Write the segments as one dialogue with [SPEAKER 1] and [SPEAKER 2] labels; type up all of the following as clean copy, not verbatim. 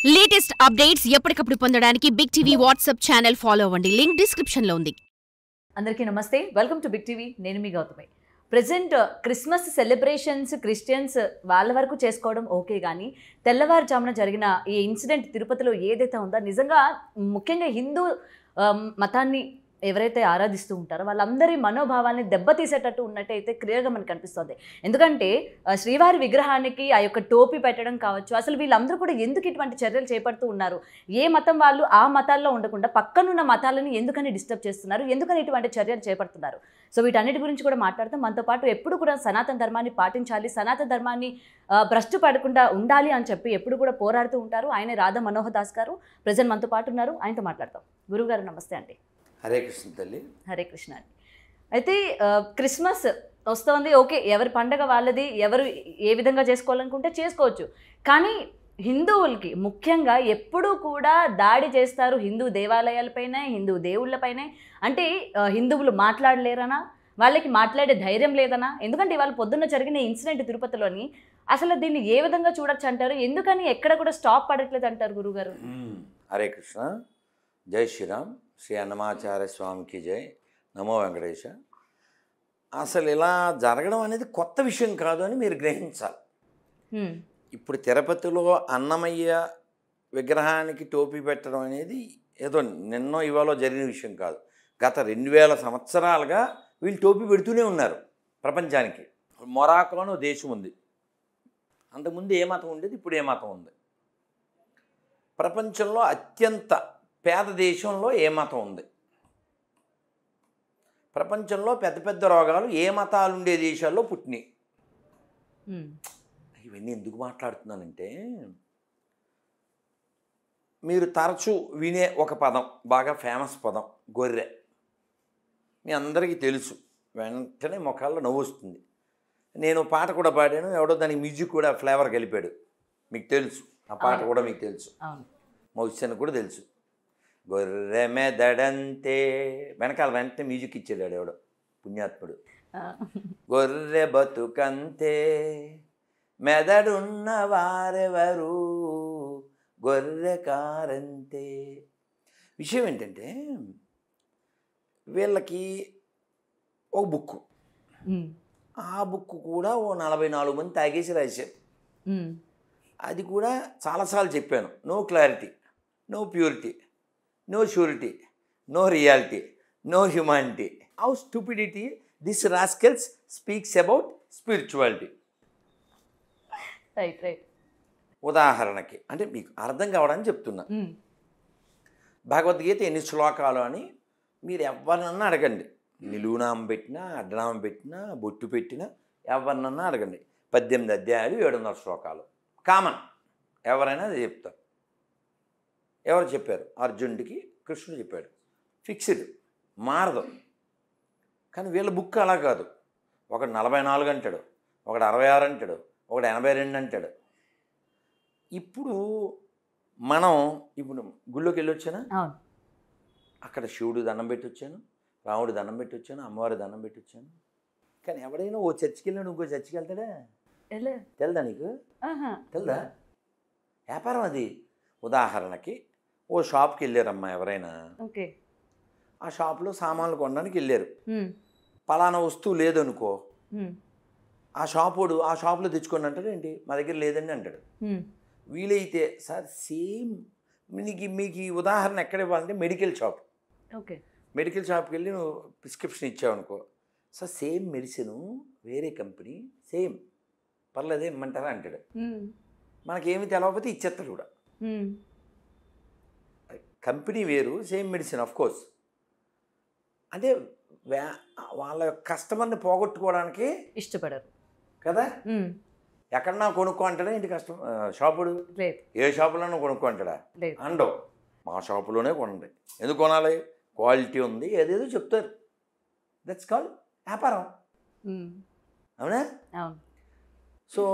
[SPEAKER 1] Latest updates ఎప్పటికప్పుడు పొందడానికి big TV WhatsApp channel follow అవ్వండి. లింక్ డిస్క్రిప్షన్ లో ఉంది.
[SPEAKER 2] అందరికీ నమస్తే, వెల్కమ్ టు బిగ్ టీవీ. నేను మీ Gautami. Present Christmas celebrations Christians వాళ్ళ వరకు చేసుకోవడం ఓకే, కానీ తెల్లవారుజామున జరిగిన ఈ ఇన్సిడెంట్ తిరుపతిలో ఏదైతే ఉందో నిజంగా ముఖ్యంగా హిందూ మతాన్ని ఎవరైతే ఆరాధిస్తూ ఉంటారో వాళ్ళందరి మనోభావాన్ని దెబ్బతీసేటట్టు ఉన్నట్టయితే క్లియర్గా మనకు కనిపిస్తుంది. ఎందుకంటే శ్రీవారి విగ్రహానికి ఆ యొక్క టోపీ పెట్టడం కావచ్చు, అసలు వీళ్ళందరూ కూడా ఎందుకు ఇటువంటి చర్యలు చేపడుతూ ఉన్నారు? ఏ మతం వాళ్ళు ఆ మతాల్లో ఉండకుండా పక్కనున్న మతాలను ఎందుకని డిస్టర్బ్ చేస్తున్నారు? ఎందుకని ఇటువంటి చర్యలు చేపడుతున్నారు? సో వీటన్నిటి గురించి కూడా మాట్లాడతాం. మనతో పాటు ఎప్పుడు కూడా సనాతన ధర్మాన్ని పాటించాలి, సనాతన ధర్మాన్ని భ్రష్టు పడకుండా ఉండాలి అని చెప్పి ఎప్పుడు కూడా పోరాడుతూ ఉంటారు. ఆయనే రాధా మనోహర్ దాస్ గారు ప్రజెంట్ మనతో పాటు ఉన్నారు. ఆయనతో మాట్లాడతాం. గురువుగారు నమస్తే అండి.
[SPEAKER 3] హరే కృష్ణ తల్లి.
[SPEAKER 2] హరే కృష్ణ అండి. అయితే క్రిస్మస్ వస్తుంది, ఓకే, ఎవరి పండగ వాళ్ళది, ఎవరు ఏ విధంగా చేసుకోవాలనుకుంటే చేసుకోవచ్చు. కానీ హిందువులకి ముఖ్యంగా ఎప్పుడూ కూడా దాడి చేస్తారు హిందూ దేవాలయాలపైనే, హిందూ దేవుళ్ళపైనే. అంటే హిందువులు మాట్లాడలేరనా, వాళ్ళకి మాట్లాడే ధైర్యం లేదనా? ఎందుకంటే ఇవాళ పొద్దున్న జరిగిన ఇన్సిడెంట్ తిరుపతిలోని అసలు దీన్ని ఏ విధంగా చూడొచ్చు అంటారు? ఎందుకని ఎక్కడ కూడా స్టాప్ పడట్లేదు అంటారు గురుగారు?
[SPEAKER 3] హరే కృష్ణ. జై శ్రీరామ్. శ్రీ అన్నమాచార్య స్వామికి జై. నమో వెంకటేశ. అసలు ఇలా జరగడం అనేది కొత్త విషయం కాదు అని మీరు గ్రహించాలి. ఇప్పుడు తిరుపతిలో అన్నమయ్య విగ్రహానికి టోపీ పెట్టడం అనేది ఏదో నిన్నో ఇవాళ జరిగిన విషయం కాదు. గత 2000 సంవత్సరాలుగా వీళ్ళు టోపీ పెడుతూనే ఉన్నారు ప్రపంచానికి. మొరాకో అని దేశం ఉంది, అంతకుముందు ఏ మతం ఉండేది, ఇప్పుడు ఏ మతం ఉంది. ప్రపంచంలో అత్యంత పేద దేశంలో ఏ మతం ఉంది? ప్రపంచంలో పెద్ద పెద్ద రోగాలు ఏ మతాలు ఉండే దేశాల్లో పుట్టినాయి. ఇవన్నీ ఎందుకు మాట్లాడుతున్నానంటే, మీరు తరచూ వినే ఒక పదం, బాగా ఫేమస్ పదం, గొర్రె. మీ అందరికీ తెలుసు, వెంటనే ముఖాల్లో నవ్వు వస్తుంది. నేను పాట కూడా పాడాను, ఎవడో దానికి మ్యూజిక్ కూడా ఫ్లేవర్ కలిపాడు, మీకు తెలుసు. ఆ పాట కూడా మీకు తెలుసు, మౌస్యన్ కూడా తెలుసు. గొర్రె మెదడంతే వెనకాల వెంటనే మ్యూజిక్ ఇచ్చాడు ఎవడో పుణ్యాత్ముడు. గొర్రె బతుకంతే మెదడున్న వారెవరు, గొర్రె కారంతే. విషయం ఏంటంటే, వీళ్ళకి ఒక బుక్, ఆ బుక్ కూడా ఓ 44 మంది తాగేసి రాశారు. అది కూడా చాలాసార్లు చెప్పాను, no clarity, no purity, no surety, no reality, no humanity. How stupidity this rascals speaks about spirituality.
[SPEAKER 2] Right.
[SPEAKER 3] ఉదాహరణకి అంటే మీకు అర్థం కావడానికి చెప్తున్నా. భగవద్గీత ఎన్ని శ్లోకాలు అని మీరు ఎవరినన్నా అడగండి. నిలువునామం పెట్టినా, అడ్డనామం పెట్టినా, బొట్టు పెట్టినా ఎవరినన్నా అడగండి. 18 అధ్యాయాలు 700 శ్లోకాలు కామన్. ఎవరైనా అది చెప్తారు. ఎవరు చెప్పారు? అర్జునుడికి కృష్ణుడు చెప్పాడు. ఫిక్స్డ్, మారదు. కానీ వీళ్ళ బుక్ అలా కాదు. ఒకడు 44 అంటాడు, ఒకడు 66 అంటాడు, ఒకడు 82 అంటాడు. ఇప్పుడు గుళ్ళోకి వెళ్ళి వచ్చానా, అక్కడ శివుడు దండం పెట్టి వచ్చాను, రాముడు దండం పెట్టి వచ్చాను, అమ్మవారి దండం పెట్టి వచ్చాను. కానీ ఎవడైనా ఓ చర్చికి వెళ్ళాడు ఇంకో చర్చికి వెళ్తాడా? తెలుదా నీకు? తెలుదా? వ్యాపారం అది. ఉదాహరణకి ఓ షాప్కి వెళ్ళారమ్మా ఎవరైనా, ఆ షాప్లో సామాన్లు కొనడానికి వెళ్ళారు. పలానా వస్తువు లేదనుకో, ఆ షాపోడు ఆ షాప్లో తెచ్చుకోండి అంటాడు. ఏంటి మా దగ్గర లేదండి అంటాడు. వీలైతే సార్ సేమ్ మీకు ఈ ఉదాహరణ ఎక్కడ ఇవ్వాలంటే మెడికల్ షాప్. మెడికల్ షాప్కి వెళ్ళి నువ్వు ప్రిస్క్రిప్షన్ ఇచ్చావనుకో, సార్ సేమ్ మెడిసిన్ వేరే కంపెనీ సేమ్ పర్లేదే ఇమ్మంటారా అంటాడు. మనకేమి తెలవకపోతే ఇచ్చేస్తాడు కూడా. కంపెనీ వేరు, సేమ్ మెడిసిన్ ఆఫ్ కోర్స్. అంటే వాళ్ళ కస్టమర్ని పోగొట్టుకోవడానికి ఇష్టపడరు కదా. ఎక్కడన్నా కొనుక్కో అంటాడా ఏంటి షాపుడు? ఏ షాపులోనూ కొనుక్కో అంటాడా? అండవు. మా షాపులోనే కొనండి. ఎందుకు కొనాలి? క్వాలిటీ ఉంది, ఏదేదో చెప్తారు. దట్స్ కాల్ వ్యాపారం. అవునా? సో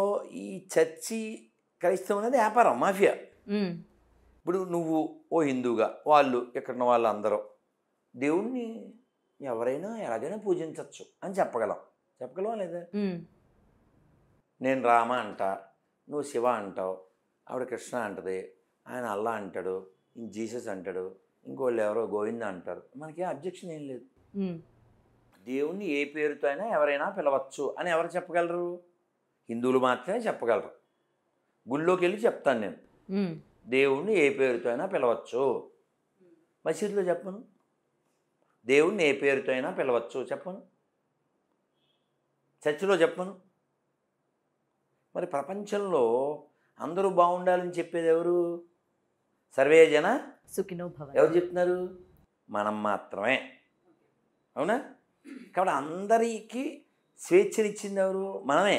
[SPEAKER 3] ఈ చర్చి క్రైస్తవం అనేది వ్యాపారం, మాఫియా. ఇప్పుడు నువ్వు ఓ హిందూగా, వాళ్ళు ఎక్కడున్న వాళ్ళు అందరూ దేవుణ్ణి ఎవరైనా ఎలాగైనా పూజించవచ్చు అని చెప్పగలవా లేదా? నేను రామ అంట, నువ్వు శివ అంటావు, ఆవిడ కృష్ణ అంటది, ఆయన అల్లా అంటాడు, జీసస్ అంటాడు, ఇంకోళ్ళు ఎవరో గోవింద అంటారు. మనకి అబ్జెక్షన్ ఏం లేదు. దేవుణ్ణి ఏ పేరుతో అయినా ఎవరైనా పిలవచ్చు అని ఎవరు చెప్పగలరు? హిందువులు మాత్రమే చెప్పగలరు. గుళ్ళోకి వెళ్ళి చెప్తాను నేను, దేవుణ్ణి ఏ పేరుతో అయినా పిలవచ్చు. మసీదులో చెప్పను, దేవుణ్ణి ఏ పేరుతో అయినా పిలవచ్చు చెప్పను. చర్చిలో చెప్పను. మరి ప్రపంచంలో అందరూ బాగుండాలని చెప్పేది ఎవరు? సర్వే జన
[SPEAKER 2] సుఖినో భవ.
[SPEAKER 3] ఎవరు చెప్తున్నారు? మనం మాత్రమే. అవునా? కాబట్టి అందరికీ స్వేచ్ఛనిచ్చింది ఎవరు? మనమే.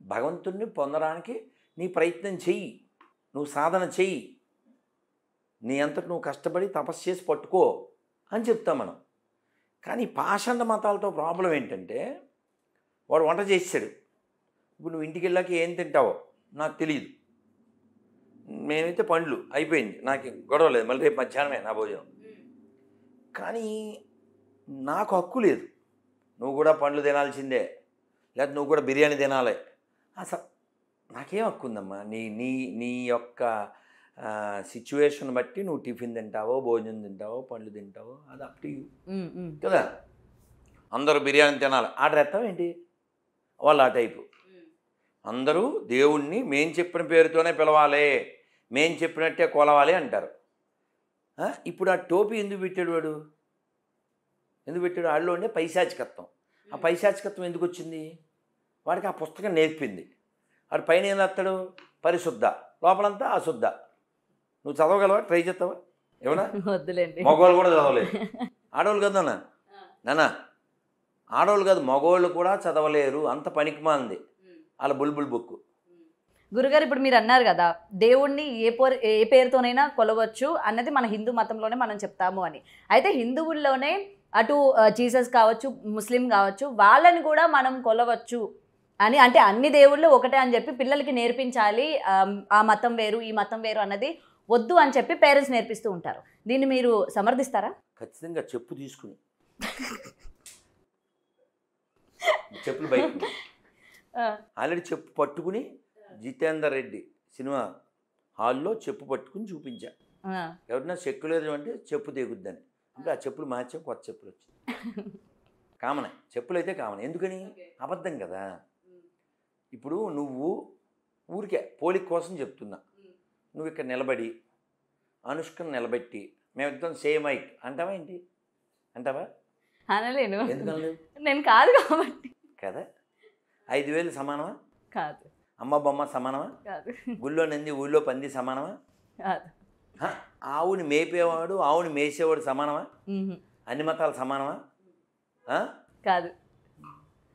[SPEAKER 3] భగవంతుణ్ణి పొందడానికి నీ ప్రయత్నం చెయ్యి, నువ్వు సాధన చెయ్యి, నీ అంతటి నువ్వు కష్టపడి తపస్సు చేసి పట్టుకో అని చెప్తాం మనం. కానీ పాషండ మతాలతో ప్రాబ్లం ఏంటంటే, వాడు వంట చేసాడు, ఇప్పుడు నువ్వు ఇంటికి వెళ్ళాక ఏం తింటావో నాకు తెలియదు, మేమైతే పండ్లు అయిపోయింది, నాకు గొడవ లేదు, మళ్ళీ రేపు మధ్యాహ్నమే నా భోజనం. కానీ నాకు హక్కు లేదు, నువ్వు కూడా పండ్లు తినాల్సిందే, లేకపోతే నువ్వు కూడా బిర్యానీ తినాలి. అసలు నాకేం హక్కు ఉందమ్మా? నీ నీ నీ యొక్క సిచ్యువేషన్ బట్టి నువ్వు టిఫిన్ తింటావో, భోజనం తింటావో, పండ్లు తింటావో, అది అప్ టు యూ కదా. అందరూ బిర్యానీ తినాలి ఆర్డర్ ఎత్తావు ఏంటి? వాళ్ళు ఆ టైపు. అందరూ దేవుణ్ణి మేం చెప్పిన పేరుతోనే పిలవాలి, మేం చెప్పినట్టే కొలవాలి అంటారు. ఇప్పుడు ఆ టోపీ ఎందుకు పెట్టాడు వాడు? ఎందుకు పెట్టాడు? ఆడిలో ఉండే పైశాచికత్వం. ఆ పైశాచికత్వం ఎందుకు వచ్చింది? వాడికి ఆ పుస్తకం నేర్పింది. వాడు పైన ఏం రాస్తాడు? పరిశుద్ధ, లోపలంతా అశుద్ధ. నువ్వు చదవగలవా? ట్రై చేస్తావా? ఏమన్నా?
[SPEAKER 2] వద్దులేండి.
[SPEAKER 3] మగవాళ్ళు కూడా చదవలేదు. ఆడవాళ్ళు కదా నాన్న, ఆడవాళ్ళు కాదు మగవాళ్ళు కూడా చదవలేరు, అంత పనికిమాలింది వాళ్ళ బుల్బుల్ బుక్.
[SPEAKER 2] గురుగారు, ఇప్పుడు మీరు అన్నారు కదా దేవుణ్ణి ఏ పేరుతోనైనా కొలవచ్చు అన్నది మన హిందూ మతంలోనే మనం చెప్తాము అని. అయితే హిందువుల్లోనే అటు జీసస్ కావచ్చు, ముస్లిం కావచ్చు, వాళ్ళని కూడా మనం కొలవచ్చు అని, అంటే అన్ని దేవుళ్ళు ఒకటే అని చెప్పి పిల్లలకి నేర్పించాలి, ఆ మతం వేరు ఈ మతం వేరు అన్నది వద్దు అని చెప్పి పేరెంట్స్ నేర్పిస్తూ ఉంటారు. దీన్ని మీరు సమర్థిస్తారా?
[SPEAKER 3] ఖచ్చితంగా. చెప్పు తీసుకుని చెప్పులు బయట ఆల్రెడీ చెప్పు పట్టుకుని జితేందర్ రెడ్డి సినిమా హాల్లో చెప్పు పట్టుకుని చూపించా. ఎవరైనా చెక్కులేదు అంటే చెప్పు తెగుద్దని, అంటే ఆ చెప్పులు మార్చాం, కొత్త చెప్పులు వచ్చింది. కామనే, చెప్పులు అయితే కామన్. ఎందుకని? అబద్ధం కదా. ఇప్పుడు నువ్వు ఊరికే పోలిక కోసం చెప్తున్నా, నువ్వు ఇక్కడ నిలబడి అనుష్కను నిలబెట్టి మేమిద్దరం సేమ్ హైట్ అంటావా ఏంటి? అంటావా?
[SPEAKER 2] అనలేను.
[SPEAKER 3] ఎందుకనలేదు?
[SPEAKER 2] నేను కాదు కాబట్టి
[SPEAKER 3] కదా. 5,000 సమానమా?
[SPEAKER 2] కాదు.
[SPEAKER 3] అమ్మ బొమ్మ సమానమా?
[SPEAKER 2] కాదు.
[SPEAKER 3] గుళ్ళో నంది ఊళ్ళో పంది సమానమా?
[SPEAKER 2] కాదు.
[SPEAKER 3] ఆవుని మేపేవాడు ఆవుని మేసేవాడు సమానమా? అన్ని మతాలు సమానమా?
[SPEAKER 2] కాదు.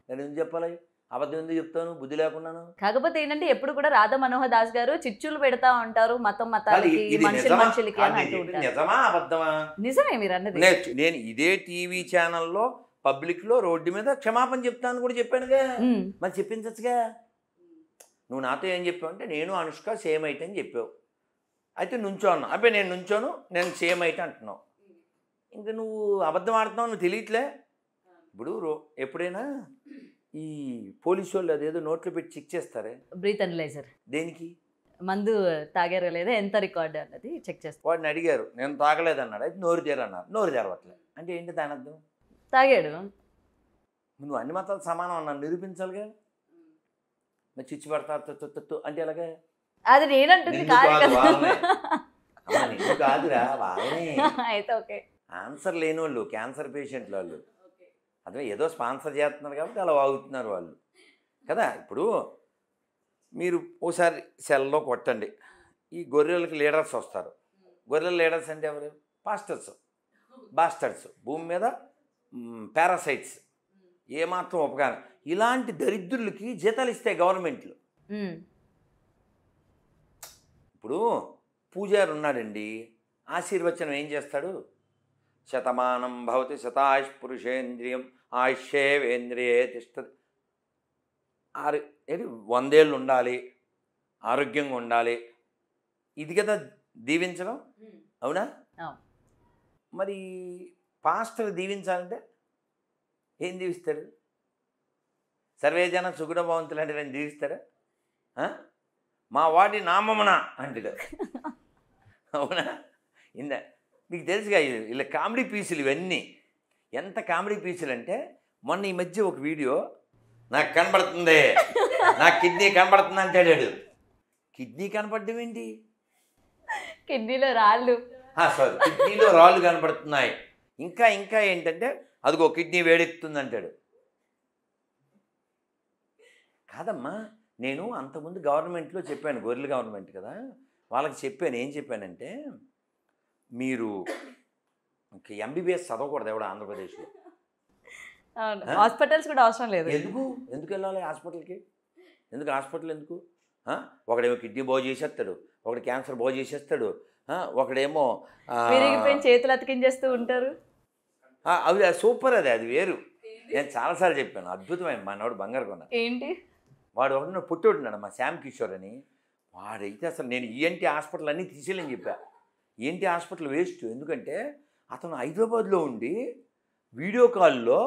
[SPEAKER 3] నేను ఎందుకు చెప్పాలి? అబద్ధం ఎందుకు చెప్తాను? బుద్ధి లేకున్నాను.
[SPEAKER 2] కాకపోతే ఏంటంటే ఎప్పుడు కూడా రాధా మనోహర్ దాస్ గారు చిచ్చులు పెడతా ఉంటారు మతాలకి, మనుషులకి అని అంటూ ఉంటారు.
[SPEAKER 3] నిజమా అబద్ధమా?
[SPEAKER 2] నిజమే మీరు అన్నది.
[SPEAKER 3] నేను ఇదే టీవీ ఛానల్లో పబ్లిక్లో రోడ్డు మీద క్షమాపణ చెప్తాను కూడా చెప్పానుగా. మరి చెప్పించచ్చుగా. నువ్వు నాతో ఏం చెప్పావు అంటే నేను అనుష్క సేమ్ హైట్ అని చెప్పావు. అయితే నుంచో అన్నా, అబ్బాయి నేను నుంచోను, నేను సేమ్ హైట్ అంటున్నావు. ఇంకా నువ్వు అబద్ధం ఆడుతున్నావు, నువ్వు తెలియట్లే. ఇప్పుడు ఎప్పుడైనా ఈ పోలీసు వాళ్ళు అదేదో నోట్లో పెట్టి చెక్ చేస్తారే,
[SPEAKER 2] బ్రీత్ అనలైజర్.
[SPEAKER 3] దేనికి?
[SPEAKER 2] మందు తాగారో లేదా, ఎంత రికార్డు అన్నది చెక్ చేస్తారు.
[SPEAKER 3] వాడిని అడిగారు, నేను తాగలేదన్నాడు. అయితే నోరు తెరన్నారు, నోరు తెరవట్లేదు అంటే ఏంటి దాని అర్థం?
[SPEAKER 2] తాగాడు.
[SPEAKER 3] నువ్వు అన్ని మతాలు సమానం అన్నాను నిరూపించాలిగా. మరి చిచ్చి పడతా అంటే ఎలాగే?
[SPEAKER 2] అది నేనంటుంది
[SPEAKER 3] కాదురా వాళ్ళని.
[SPEAKER 2] అయితే ఓకే.
[SPEAKER 3] ఆన్సర్ లేని వాళ్ళు, క్యాన్సర్ పేషెంట్లు వాళ్ళు, అదే ఏదో స్పాన్సర్ చేస్తున్నారు కాబట్టి అలా వాగుతున్నారు వాళ్ళు కదా. ఇప్పుడు మీరు ఓసారి సెల్లో కొట్టండి, ఈ గొర్రెలకి లీడర్స్ వస్తారు. గొర్రెల లీడర్స్ అంటే ఎవరు? పాస్టర్స్, బాస్టర్స్, భూమి మీద పారాసైట్స్, ఏమాత్రం ఉపకారం. ఇలాంటి దరిద్రులకి జీతాలు ఇస్తాయి గవర్నమెంట్లు. ఇప్పుడు పూజారి ఉన్నాడండి, ఆశీర్వచనం ఏం చేస్తాడు? శతమానం భవతి శతాయుష్ పురుషేంద్రియం ఆయుష్యేవేంద్రియే తిష్టతి. 100 ఏళ్ళు ఉండాలి, ఆరోగ్యంగా ఉండాలి, ఇది కదా దీవించడం. అవునా? మరి పాస్టర్ దీవించాలంటే ఏం దీవిస్తాడు? సర్వేజన సుగుణ భవంతులు అంటే నేను దీవిస్తాడా? మా వాడి నామమున అంటాడు. అవునా? మీకు తెలుసుగా ఇలా కామెడీ పీసులు ఇవన్నీ. ఎంత కామెడీ పీసులు అంటే మొన్న ఈ మధ్య ఒక వీడియో, నాకు కనబడుతుంది, నాకు కిడ్నీ కనబడుతుంది అంటాడు. కిడ్నీ కనపడడం ఏంటి?
[SPEAKER 2] కిడ్నీలో రాళ్ళు.
[SPEAKER 3] సారీ, కిడ్నీలో రాళ్ళు కనపడుతున్నాయి. ఇంకా ఏంటంటే అదిగో కిడ్నీ వేడెక్కుతుంది అంటాడు. కాదమ్మా, నేను అంతకుముందు గవర్నమెంట్లో చెప్పాను, గొర్రెల గవర్నమెంట్ కదా, వాళ్ళకి చెప్పాను. ఏం చెప్పానంటే, మీరు ఎంబీబీఎస్ చదవకూడదు ఎవడ ఆంధ్రప్రదేశ్లో.
[SPEAKER 2] హాస్పిటల్స్ కూడా అవసరం లేదు.
[SPEAKER 3] ఎందుకు వెళ్ళాలి హాస్పిటల్కి? హాస్పిటల్ ఎందుకు? ఒకడేమో కిడ్నీ బాగు చేసేస్తాడు, ఒకడు క్యాన్సర్ బాగు చేసేస్తాడు, ఒకడేమో
[SPEAKER 2] విరిగిపోయిన చేతులు అతికించేస్తూ ఉంటారు.
[SPEAKER 3] అవి సూపర్, అది వేరు. నేను చాలాసార్లు చెప్పాను, అద్భుతమైన మనవాడు బంగారు కొన్న.
[SPEAKER 2] ఏంటి
[SPEAKER 3] వాడు ఒకటి పుట్టోడున్నాడు, మా శ్యామ్ కిషోర్ అని. వాడైతే అసలు నేను ఈఎన్టీ హాస్పిటల్ అన్నీ తీసేయాలని చెప్పా. ENT hospital waste. ఎందుకంటే అతను హైదరాబాద్లో ఉండి వీడియో కాల్లో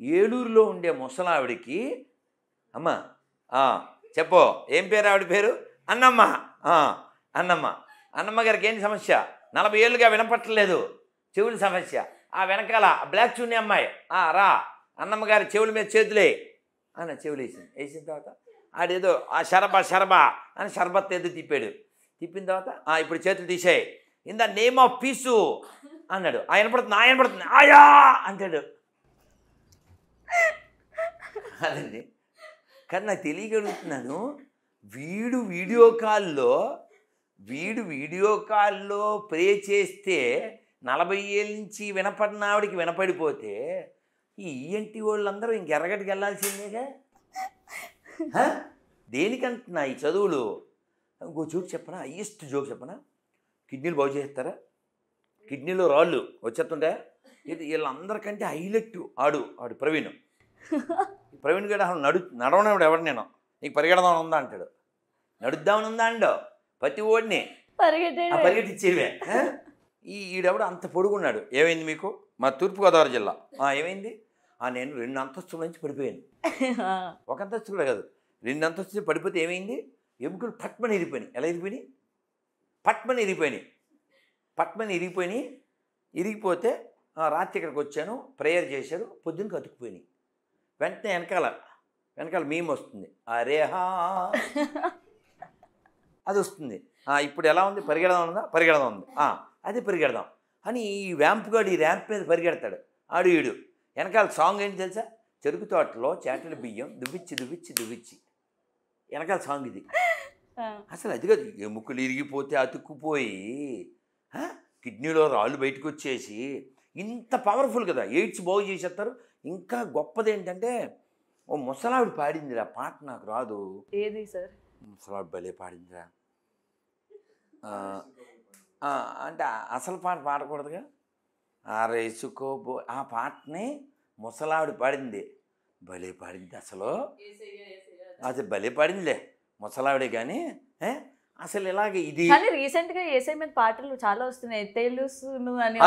[SPEAKER 3] ఏలూరులో ఉండే ముసలావిడికి, అమ్మ చెప్పు, ఏం పేరు ఆవిడ పేరు? అన్నమ్మ. అన్నమ్మ గారికి ఏంటి సమస్య? 40 ఏళ్ళుగా వినపట్టలేదు, చెవుల సమస్య. ఆ వెనకాల బ్లాక్ చున్నీ అమ్మాయి, రా అన్నమ్మ గారి చెవుల మీద చేతులే అన్న చెవులు వేసిన తర్వాత ఆడేదో ఆ షరబా అని షర్బత్ ఏదో తిప్పిన తర్వాత ఇప్పుడు చేతులు తీసేయి, in the name of peace అన్నాడు. వినపడుతుంది ఆయా అంటాడు. అదండి. కానీ నాకు తెలియగలుగుతున్నాను, వీడు వీడియో కాల్లో ప్రే చేస్తే 40 ఏళ్ళ నుంచి వినపడిన ఆవిడికి వినపడిపోతే ఈ ఈఎన్టీ వాళ్ళందరూ ఇంకెర్రగట్టుకు వెళ్ళాల్సిందేగా. దేనికంటున్నా ఈ చదువులు? ఇంకో జోక్ చెప్పనా, హైయెస్ట్ జోక్ చెప్పనా? కిడ్నీలు బాగు చేస్తారా? కిడ్నీలో రాళ్ళు వచ్చేస్తుంటాయా? ఇది వీళ్ళందరికంటే హైలైట్ ఆడు ప్రవీణ్ గడ నడవనప్పుడు ఎవరు, నేను నీకు పరిగెడదామని ఉందా అంటాడు. నడుద్దామని ఉందా అండో ప్రతి ఓడిని పరిగెట్టిచ్చేవే. ఈడెవడు అంత పొడుగున్నాడు. ఏమైంది మీకు? మా తూర్పుగోదావరి జిల్లా. ఏమైంది? నేను 2 అంతస్తుల నుంచి పడిపోయాను. ఒక అంతస్తు కూడా కాదు, 2 అంతస్తులు పడిపోతే ఏమైంది? ఎముకలు పట్మని ఇరిగిపోయినాయి. ఎలా ఇరిగిపోయినాయి? పట్మని ఇరిగిపోతే రాత్రి ఇక్కడికి వచ్చాను, ప్రేయర్ చేశారు, పొద్దున్నకి అతుక్కుపోయినాయి. వెంటనే వెనకాల మేము వస్తుంది, అరేహా అది వస్తుంది. ఇప్పుడు ఎలా ఉంది? పరిగెడదాం ఉంది. అది పరిగెడదాం అని ఈ ర్యాంప్ మీద పరిగెడతాడు ఈడు. వెనకాల సాంగ్ ఏంటి తెలుసా? చెరుకు తోటలో చేటల బియ్యం దువ్విచ్చి వెనకాల సాంగ్ ఇది. అసలు అది కాదు, ఎముకలు ఇరిగిపోతే అతుక్కుపోయి కిడ్నీలో రాళ్ళు బయటకు వచ్చేసి ఇంత పవర్ఫుల్ కదా, ఎయిడ్స్ బాగు చేసేస్తారు. ఇంకా గొప్పది ఏంటంటే, ఓ ముసలావిడ పాడిందిరా పాట, నాకు రాదు.
[SPEAKER 2] ఏది సార్?
[SPEAKER 3] ముసలావిడ భలే పాడిందిరా. అంటే అసలు పాట పాడకూడదుగా. రేసుకోబో ఆ పాటని ముసలావిడ పాడింది, భలే పాడింది. అసలు భలే పాడిందిలే ముసలావిడే. కానీ అసలు ఇలాగే ఇది
[SPEAKER 2] రీసెంట్గా ఏసై మీద పాటలు చాలా వస్తున్నాయి, తెలుసును అని.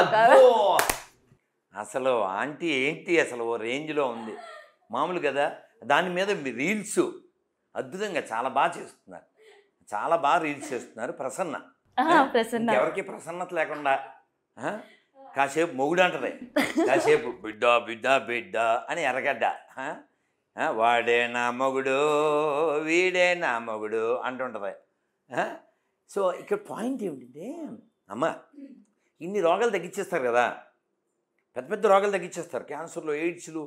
[SPEAKER 3] అసలు ఆంటీ ఏంటి అసలు ఓ రేంజ్లో ఉంది, మామూలు కదా. దాని మీద రీల్స్ అద్భుతంగా చాలా బాగా చేస్తున్నారు. ప్రసన్న ఎవరికి ప్రసన్నత లేకుండా కాసేపు మొగుడు అంటది, కాసేపు బిడ్డ అని ఎర్రగడ్డ, వాడే నా మొగుడు వీడే నా మొగుడు అంటుంటుంది. సో ఇక్కడ పాయింట్ ఏమిటంటే, అమ్మ ఇన్ని రోగాలు తగ్గించేస్తారు కదా, పెద్ద రోగాలు తగ్గించేస్తారు. క్యాన్సర్లు, ఎయిడ్స్లు,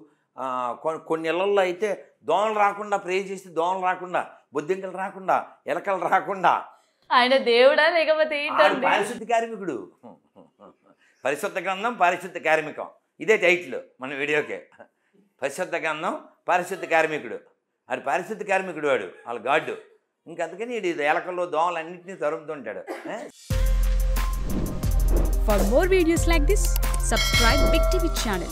[SPEAKER 3] కొన్ని ఇళ్లలో అయితే దోమలు రాకుండా ప్రే చేస్తే దోమలు రాకుండా, బొద్దింకలు రాకుండా, ఎలకలు రాకుండా.
[SPEAKER 2] ఆయన దేవుడా లేకపోతే
[SPEAKER 3] పారిశుద్ధ కార్మికుడు. పరిశుద్ధ గ్రంథం పారిశుద్ధ కార్మికం, ఇదే టైటిల్ మన వీడియోకే. పరిశుద్ధ గ్రంథం పారిశుద్ధ కార్మికుడు. వాడు పారిశుద్ధ కార్మికుడు, వాడు వాళ్ళ గాడ్డు. ఇంకందుకని ఇది ఎలకల్లో దోమలు అన్నింటినీ తరుముతుంటాడు.
[SPEAKER 4] For more videos like this, subscribe Big TV channel.